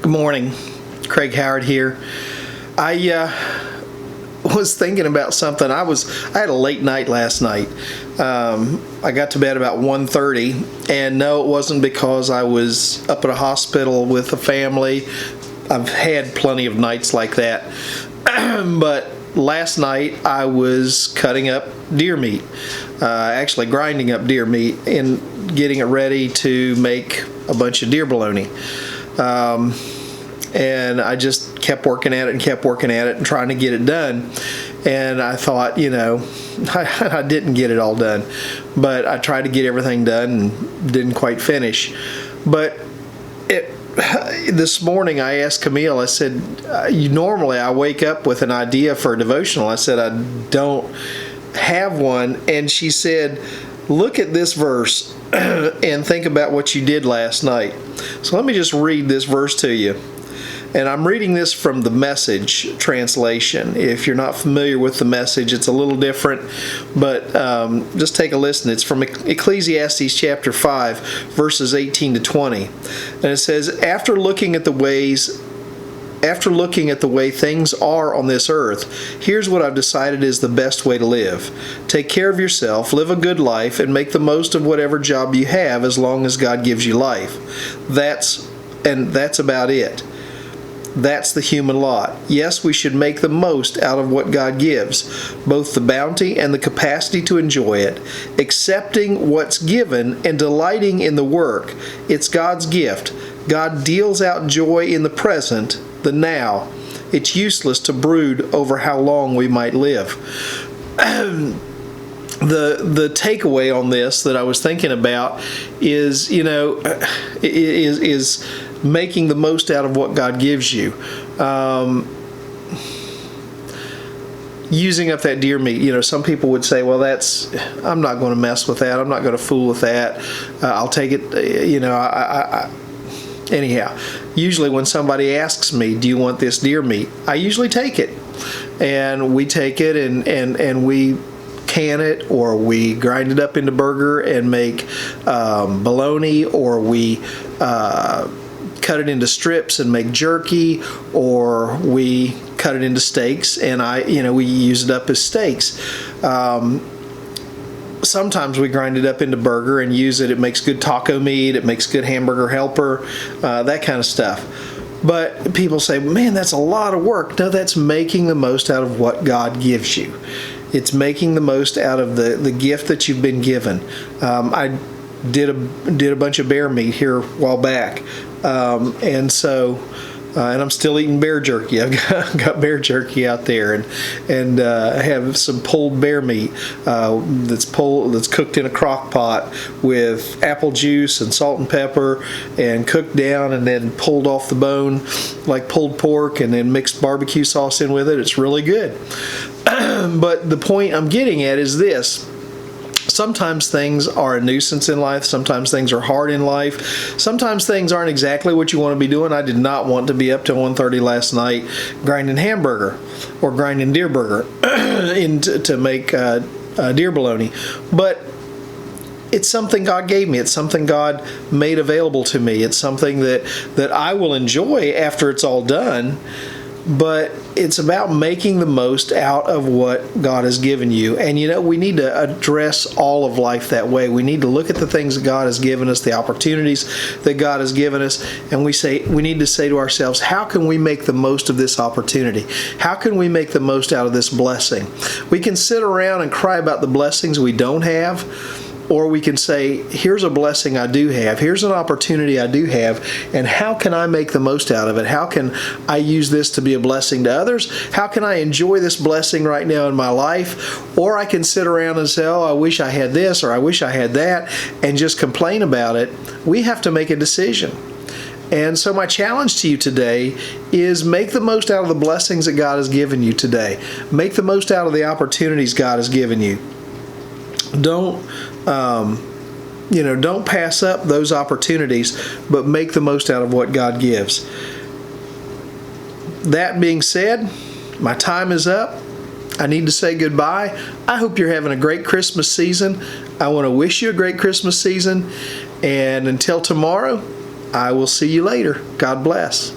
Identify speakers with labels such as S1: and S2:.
S1: Good morning. Craig Howard here. I was thinking about something. I had a late night last night. I got to bed about 1:30, and no, it wasn't because I was up at a hospital with a family. I've had plenty of nights like that. But last night I was cutting up deer meat, actually grinding up deer meat and getting it ready to make a bunch of deer bologna. And I just kept working at it and trying to get it done. And I thought, I didn't get it all done, but I tried to get everything done and didn't quite finish. But this morning I asked Camille, I said, normally I wake up with an idea for a devotional. I said, I don't have one. And she said, look at this verse and think about what you did last night. So let me just read this verse to you. And I'm reading this from the Message translation. If you're not familiar with the Message, it's a little different, but just take a listen. It's from Ecclesiastes chapter 5, verses 18 to 20. And it says, After looking at the way things are on this earth, here's what I've decided is the best way to live. Take care of yourself, live a good life, and make the most of whatever job you have as long as God gives you life. That's about it. That's the human lot. Yes, we should make the most out of what God gives, both the bounty and the capacity to enjoy it, accepting what's given and delighting in the work. It's God's gift. God deals out joy in the present, the now. It's useless to brood over how long we might live. The takeaway on this that I was thinking about is, is making the most out of what God gives you. Using up that deer meat, some people would say, well, I'm not going to mess with that. I'm not going to fool with that. I'll take it, anyhow. Usually when somebody asks me, do you want this deer meat? I usually take it. And we take it and we can it, or we grind it up into burger and make bologna, or we cut it into strips and make jerky, or we cut it into steaks and we use it up as steaks. Sometimes we grind it up into burger and use it. It makes good taco meat. It makes good hamburger helper, that kind of stuff. But people say, man, that's a lot of work. No, that's making the most out of what God gives you. It's making the most out of the gift that you've been given. I did a bunch of bear meat here a while back, and I'm still eating bear jerky. I've got bear jerky out there, and I have some pulled bear meat that's cooked in a crock pot with apple juice and salt and pepper, and cooked down and then pulled off the bone like pulled pork, and then mixed barbecue sauce in with it. It's really good. But the point I'm getting at is this. Sometimes things are a nuisance in life. Sometimes things are hard in life. Sometimes things aren't exactly what you want to be doing. I did not want to be up till 1:30 last night grinding hamburger or grinding deer burger to make deer bologna. But it's something God gave me. It's something God made available to me. It's something that I will enjoy after it's all done. But it's about making the most out of what God has given you. And we need to address all of life that way. We need to look at the things that God has given us, the opportunities that God has given us, and we need to say to ourselves, how can we make the most of this opportunity? How can we make the most out of this blessing? We can sit around and cry about the blessings we don't have, or we can say, here's a blessing I do have. Here's an opportunity I do have. And how can I make the most out of it? How can I use this to be a blessing to others? How can I enjoy this blessing right now in my life? Or I can sit around and say, oh, I wish I had this, or I wish I had that, and just complain about it. We have to make a decision. And so my challenge to you today is make the most out of the blessings that God has given you today. Make the most out of the opportunities God has given you. Don't pass up those opportunities, but make the most out of what God gives. That being said, my time is up. I need to say goodbye. I hope you're having a great Christmas season. I want to wish you a great Christmas season. And until tomorrow, I will see you later. God bless.